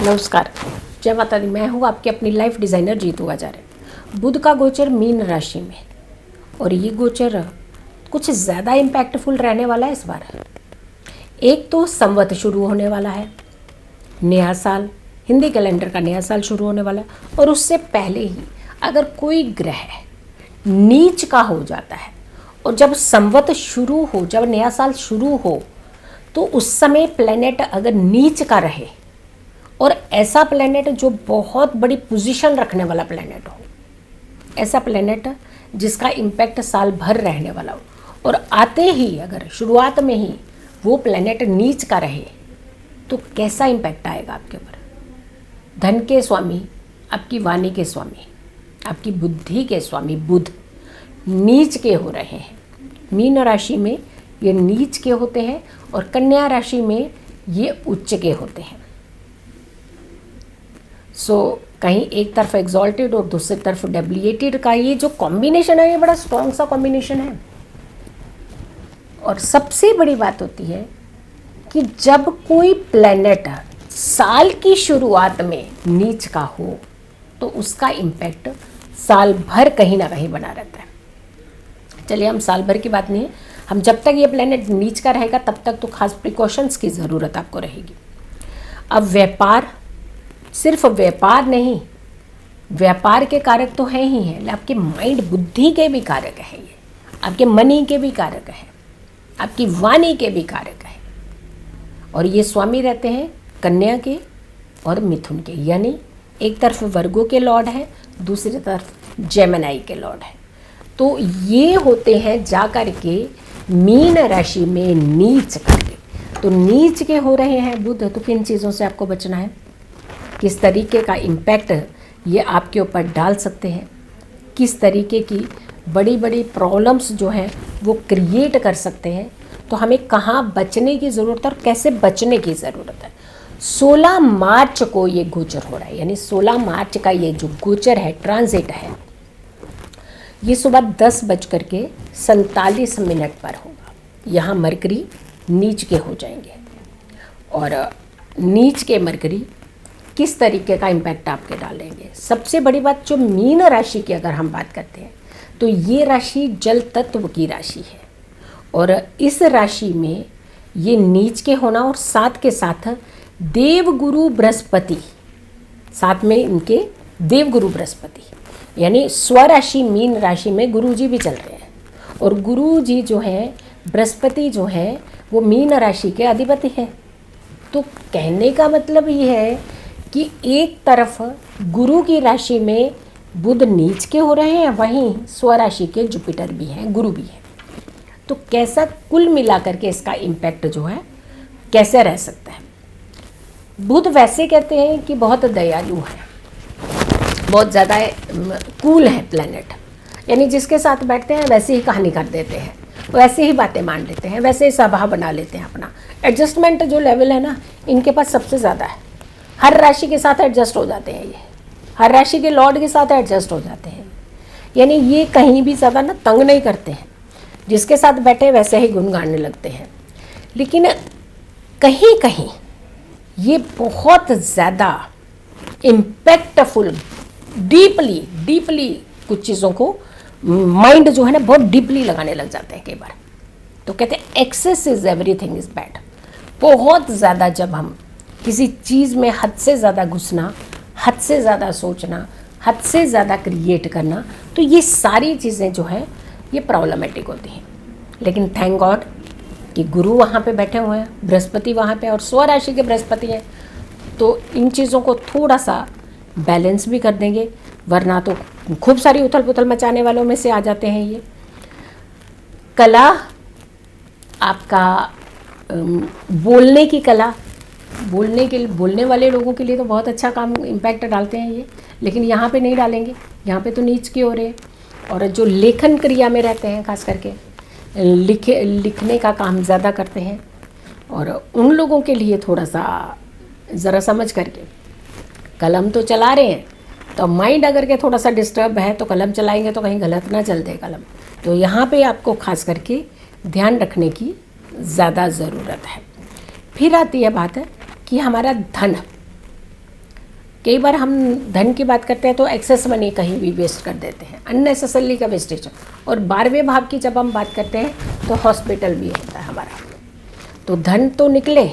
नमस्कार, जय माता दी। मैं हूँ आपकी अपनी लाइफ डिज़ाइनर जीतू आचार्य। बुध का गोचर मीन राशि में, और ये गोचर कुछ ज़्यादा इम्पैक्टफुल रहने वाला है इस बार। एक तो संवत शुरू होने वाला है, नया साल, हिंदी कैलेंडर का नया साल शुरू होने वाला है। और उससे पहले ही अगर कोई ग्रह नीच का हो जाता है, और जब संवत शुरू हो, जब नया साल शुरू हो, तो उस समय प्लैनेट अगर नीच का रहे, और ऐसा प्लैनेट जो बहुत बड़ी पोजीशन रखने वाला प्लैनेट हो, ऐसा प्लैनेट जिसका इम्पैक्ट साल भर रहने वाला हो, और आते ही अगर शुरुआत में ही वो प्लैनेट नीच का रहे, तो कैसा इम्पैक्ट आएगा आपके ऊपर। धन के स्वामी, आपकी वाणी के स्वामी, आपकी बुद्धि के स्वामी बुध नीच के हो रहे हैं। मीन राशि में ये नीच के होते हैं, और कन्या राशि में ये उच्च के होते हैं। कहीं एक तरफ एग्जॉल्टेड और दूसरी तरफ डेबिलिएटेड का ये जो कॉम्बिनेशन है, ये बड़ा स्ट्रॉन्ग सा कॉम्बिनेशन है। और सबसे बड़ी बात होती है कि जब कोई प्लैनेट साल की शुरुआत में नीच का हो, तो उसका इम्पैक्ट साल भर कहीं ना कहीं बना रहता है। चलिए, हम साल भर की बात नहीं है, हम जब तक ये प्लैनेट नीच का रहेगा तब तक तो खास प्रिकॉशंस की ज़रूरत आपको रहेगी। अब व्यापार, सिर्फ व्यापार नहीं, व्यापार के कारक तो हैं ही हैं, आपके माइंड बुद्धि के भी कारक हैं, ये आपके मनी के भी कारक हैं, आपकी वाणी के भी कारक हैं। और ये स्वामी रहते हैं कन्या के और मिथुन के, यानी एक तरफ वर्गो के लॉर्ड हैं, दूसरी तरफ जेमिनी के लॉर्ड हैं। तो ये होते हैं जा कर के मीन राशि में नीच करके। तो नीच के हो रहे हैं बुध, तो किन चीज़ों से आपको बचना है, किस तरीके का इम्पैक्ट ये आपके ऊपर डाल सकते हैं, किस तरीके की बड़ी बड़ी प्रॉब्लम्स जो हैं वो क्रिएट कर सकते हैं, तो हमें कहाँ बचने की ज़रूरत है और कैसे बचने की ज़रूरत है। 16 मार्च को ये गोचर हो रहा है, यानी 16 मार्च का ये जो गोचर है, ट्रांजिट है, ये सुबह 10:47 पर होगा। यहाँ मरकरी नीच के हो जाएंगे, और नीच के मरकरी किस तरीके का इम्पैक्ट आपके डालेंगे। सबसे बड़ी बात, जो मीन राशि की अगर हम बात करते हैं, तो ये राशि जल तत्व की राशि है, और इस राशि में ये नीच के होना, और साथ के साथ देवगुरु बृहस्पति, साथ में इनके देवगुरु बृहस्पति, यानी स्वराशि मीन राशि में गुरुजी भी चल रहे हैं, और गुरुजी जो है, बृहस्पति जो है, वो मीन राशि के अधिपति हैं। तो कहने का मतलब ये है कि एक तरफ गुरु की राशि में बुध नीच के हो रहे हैं, वहीं स्वराशि के जुपिटर भी हैं, गुरु भी हैं। तो कैसा कुल मिलाकर के इसका इम्पैक्ट जो है कैसे रह सकता है। बुध वैसे कहते हैं कि बहुत दयालु है, बहुत ज़्यादा कूल है प्लैनेट, यानी जिसके साथ बैठते हैं वैसे ही कहानी कर देते हैं, वैसे ही बातें मान लेते हैं, वैसे ही स्वभाव बना लेते हैं अपना। एडजस्टमेंट जो लेवल है ना, इनके पास सबसे ज़्यादा है। हर राशि के साथ एडजस्ट हो जाते हैं, ये हर राशि के लॉर्ड के साथ एडजस्ट हो जाते हैं, यानी ये कहीं भी ज़्यादा ना तंग नहीं करते हैं, जिसके साथ बैठे वैसे ही गुण गाने लगते हैं। लेकिन कहीं कहीं ये बहुत ज़्यादा इम्पैक्टफुल, डीपली कुछ चीज़ों को माइंड जो है ना बहुत डीपली लगाने लग जाते हैं कई बार। तो कहते हैं excess is everything is bad. बहुत ज़्यादा जब हम किसी चीज़ में हद से ज़्यादा घुसना, हद से ज़्यादा सोचना, हद से ज़्यादा क्रिएट करना, तो ये सारी चीज़ें जो हैं ये प्रॉब्लमेटिक होती हैं। लेकिन थैंक गॉड कि गुरु वहाँ पे बैठे हुए हैं, बृहस्पति वहाँ पे, और स्वराशि के बृहस्पति हैं, तो इन चीज़ों को थोड़ा सा बैलेंस भी कर देंगे, वरना तो खूब सारी उथल पुथल मचाने वालों में से आ जाते हैं ये। कला, आपका बोलने की कला, बोलने वाले लोगों के लिए तो बहुत अच्छा काम इम्पैक्ट डालते हैं ये, लेकिन यहाँ पे नहीं डालेंगे, यहाँ पे तो नीच की हो रहे हैं। और जो लेखन क्रिया में रहते हैं, खास करके लिखने का काम ज़्यादा करते हैं, और उन लोगों के लिए थोड़ा सा ज़रा समझ करके कलम तो चला रहे हैं, तो माइंड अगर के थोड़ा सा डिस्टर्ब है तो कलम चलाएंगे तो कहीं गलत ना चल दे कलम। तो यहाँ पे आपको खास करके ध्यान रखने की ज़्यादा ज़रूरत है। फिर आती है बात कि हमारा धन, कई बार हम धन की बात करते हैं तो एक्सेस मनी कहीं भी वेस्ट कर देते हैं, अननेसेसरली का वेस्टेज। और 12वें भाव की जब हम बात करते हैं तो हॉस्पिटल भी होता है हमारा। तो धन तो निकले,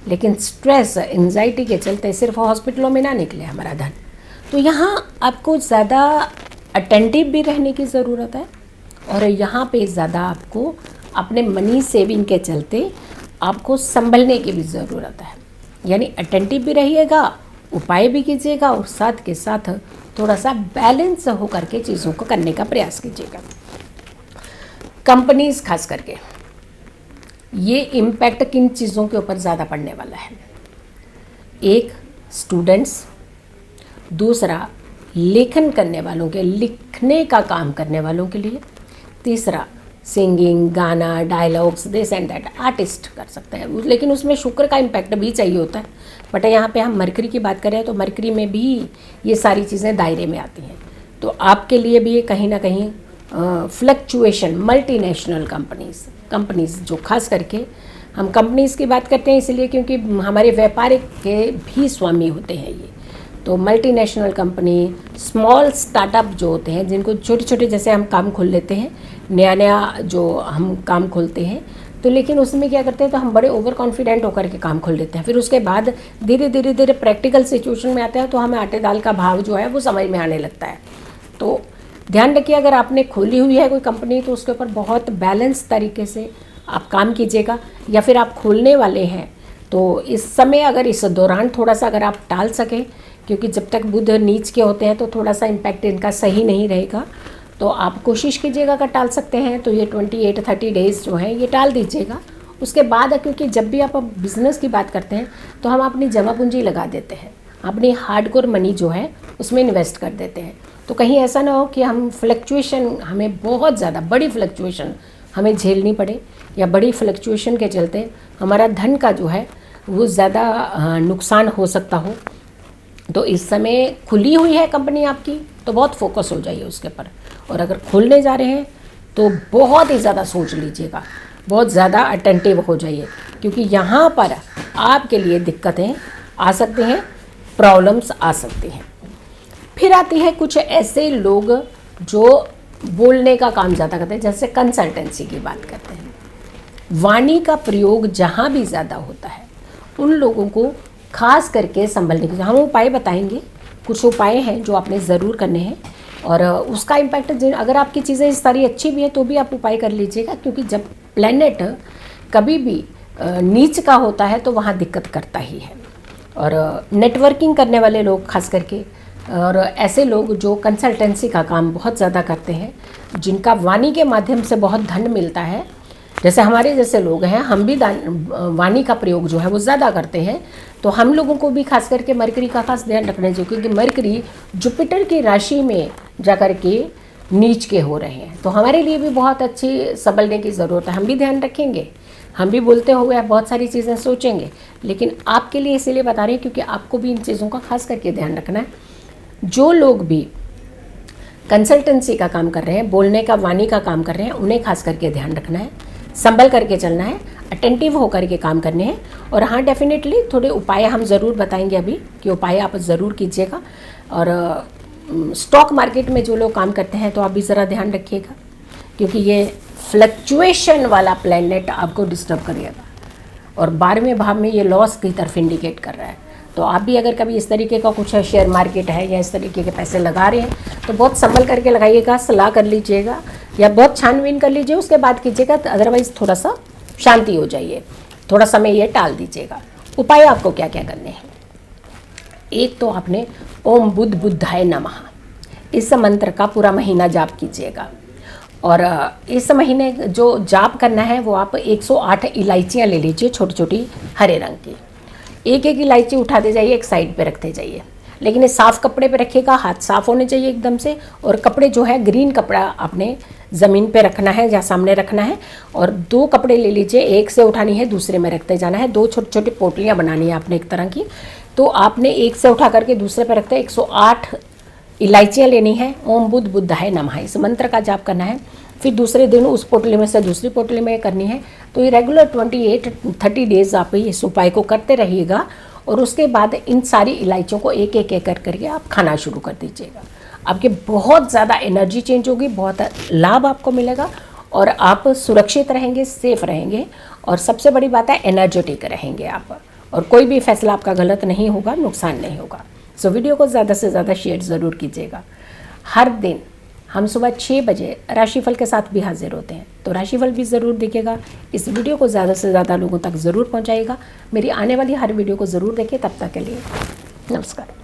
लेकिन स्ट्रेस एंजाइटी के चलते सिर्फ हॉस्पिटलों में ना निकले हमारा धन। तो यहाँ आपको ज़्यादा अटेंटिव भी रहने की ज़रूरत है, और यहाँ पे ज़्यादा आपको अपने मनी सेविंग के चलते आपको संभलने की भी ज़रूरत है। यानी अटेंटिव भी रहिएगा, उपाय भी कीजिएगा, और साथ के साथ थोड़ा सा बैलेंस होकर के चीज़ों को करने का प्रयास कीजिएगा। कंपनीज खास करके ये इम्पैक्ट किन चीज़ों के ऊपर ज़्यादा पड़ने वाला है? एक, स्टूडेंट्स, दूसरा लेखन करने वालों के, लिखने का काम करने वालों के लिए, तीसरा सिंगिंग, गाना, dialogues, this and that, artist कर सकते हैं, लेकिन उसमें शुक्र का इम्पैक्ट भी चाहिए होता है। बट यहाँ पे हम मरकरी की बात करें तो मरकरी में भी ये सारी चीज़ें दायरे में आती हैं। तो आपके लिए भी ये कहीं ना कहीं फ्लक्चुएशन, मल्टीनेशनल कंपनीज़ जो खास करके हम कंपनीज़ की बात करते हैं इसलिए क्योंकि हमारे व्यापारिक के भी स्वामी होते हैं ये। तो मल्टीनेशनल कंपनी, स्मॉल स्टार्टअप जो होते हैं, जिनको छोटे छोटे, जैसे हम काम खोल लेते हैं, नया जो हम काम खोलते हैं, तो लेकिन उसमें क्या करते हैं, तो हम बड़े ओवर कॉन्फिडेंट होकर के काम खोल लेते हैं। फिर उसके बाद धीरे धीरे प्रैक्टिकल सिचुएशन में आते हैं तो हमें आटे दाल का भाव जो है वो समझ में आने लगता है। तो ध्यान रखिए, अगर आपने खोली हुई है कोई कंपनी तो उसके ऊपर बहुत बैलेंस तरीके से आप काम कीजिएगा, या फिर आप खोलने वाले हैं तो इस समय, अगर इस दौरान थोड़ा सा अगर आप टाल सकें, क्योंकि जब तक बुध नीच के होते हैं तो थोड़ा सा इम्पैक्ट इनका सही नहीं रहेगा, तो आप कोशिश कीजिएगा अगर टाल सकते हैं तो ये 28-30 डेज़ जो हैं ये टाल दीजिएगा। उसके बाद, क्योंकि जब भी आप बिज़नेस की बात करते हैं तो हम अपनी जमा पूंजी लगा देते हैं, अपनी हार्डकोर मनी जो है उसमें इन्वेस्ट कर देते हैं। तो कहीं ऐसा ना हो कि हम फ्लक्चुएशन, हमें बहुत ज़्यादा बड़ी फ्लक्चुएशन हमें झेलनी पड़े, या बड़ी फ्लक्चुएशन के चलते हमारा धन का जो है वो ज़्यादा नुकसान हो सकता हो। तो इस समय खुली हुई है कंपनी आपकी तो बहुत फोकस हो जाइए उसके ऊपर, और अगर खोलने जा रहे हैं तो बहुत ही ज़्यादा सोच लीजिएगा, बहुत ज़्यादा अटेंटिव हो जाइए, क्योंकि यहाँ पर आपके लिए दिक्कतें आ सकती हैं, प्रॉब्लम्स आ सकती हैं। फिर आती है कुछ ऐसे लोग जो बोलने का काम ज़्यादा करते हैं, जैसे कंसल्टेंसी की बात करते हैं, वाणी का प्रयोग जहाँ भी ज़्यादा होता है उन लोगों को खास करके संभलने के, हम उपाय बताएंगे, कुछ उपाय हैं जो आपने ज़रूर करने हैं, और उसका इम्पैक्ट, अगर आपकी चीज़ें सारी अच्छी भी है तो भी आप उपाय कर लीजिएगा, क्योंकि जब प्लैनेट कभी भी नीच का होता है तो वहाँ दिक्कत करता ही है। और नेटवर्किंग करने वाले लोग खास करके, और ऐसे लोग जो कंसल्टेंसी का काम बहुत ज़्यादा करते हैं, जिनका वाणी के माध्यम से बहुत धन मिलता है, जैसे हमारे जैसे लोग हैं, हम भी वाणी का प्रयोग जो है वो ज़्यादा करते हैं, तो हम लोगों को भी खास करके मरकरी का खास ध्यान रखना चाहिए, क्योंकि मरकरी जुपिटर की राशि में जाकर के नीच के हो रहे हैं। तो हमारे लिए भी बहुत अच्छी संभलने की ज़रूरत है, हम भी ध्यान रखेंगे, हम भी बोलते हुए बहुत सारी चीज़ें सोचेंगे, लेकिन आपके लिए इसीलिए बता रहे हैं क्योंकि आपको भी इन चीज़ों का खास करके ध्यान रखना है। जो लोग भी कंसल्टेंसी का काम कर रहे हैं, बोलने का, वाणी का काम कर रहे हैं, उन्हें खास करके ध्यान रखना है, संभल करके चलना है, अटेंटिव होकर के काम करने हैं। और हाँ, डेफिनेटली थोड़े उपाय हम ज़रूर बताएंगे अभी कि उपाय आप ज़रूर कीजिएगा। और स्टॉक मार्केट में जो लोग काम करते हैं तो आप भी ज़रा ध्यान रखिएगा, क्योंकि ये फ्लक्चुएशन वाला प्लैनेट आपको डिस्टर्ब करेगा, और 12वें भाव में ये लॉस की तरफ इंडिकेट कर रहा है। तो आप भी अगर कभी इस तरीके का कुछ शेयर मार्केट है या इस तरीके के पैसे लगा रहे हैं तो बहुत संभल करके लगाइएगा, सलाह कर लीजिएगा, या बहुत छानबीन कर लीजिए, उसके बाद कीजिएगा, अदरवाइज़ थोड़ा सा शांति हो जाइए, थोड़ा समय ये टाल दीजिएगा। उपाय आपको क्या क्या करने हैं? एक तो आपने ओम बुद्ध बुद्धाय नमः इस मंत्र का पूरा महीना जाप कीजिएगा, और इस महीने जो जाप करना है वो आप 108 इलायचियाँ ले लीजिए, छोटी छोटी हरे रंग की, एक एक इलायची उठाते जाइए, एक साइड पे रखते जाइए, लेकिन ये साफ़ कपड़े पे रखिएगा, हाथ साफ़ होने चाहिए एकदम से, और कपड़े जो है ग्रीन कपड़ा आपने ज़मीन पे रखना है या सामने रखना है, और 2 कपड़े ले लीजिए, एक से उठानी है, दूसरे में रखते जाना है, 2 छोटी छोटी पोटलियाँ बनानी है आपने एक तरह की, तो आपने एक से उठा करके दूसरे पे रखते 108 इलायचियाँ लेनी है, ओम बुद्ध बुद्धाय नमः इस मंत्र का जाप करना है। फिर दूसरे दिन उस पोटली में से दूसरी पोटली में करनी है। तो ये रेगुलर 28-30 डेज़ आप इस उपाय को करते रहिएगा, और उसके बाद इन सारी इलायचियों को एक एक एक करके आप खाना शुरू कर दीजिएगा। आपके बहुत ज़्यादा एनर्जी चेंज होगी, बहुत लाभ आपको मिलेगा और आप सुरक्षित रहेंगे, सेफ रहेंगे और सबसे बड़ी बात है एनर्जेटिक रहेंगे आप, और कोई भी फैसला आपका गलत नहीं होगा, नुकसान नहीं होगा। सो वीडियो को ज़्यादा से ज़्यादा शेयर ज़रूर कीजिएगा। हर दिन हम सुबह 6 बजे राशिफल के साथ भी हाजिर होते हैं, तो राशिफल भी ज़रूर देखिएगा। इस वीडियो को ज़्यादा से ज़्यादा लोगों तक ज़रूर पहुंचाइएगा। मेरी आने वाली हर वीडियो को ज़रूर देखिए। तब तक के लिए नमस्कार।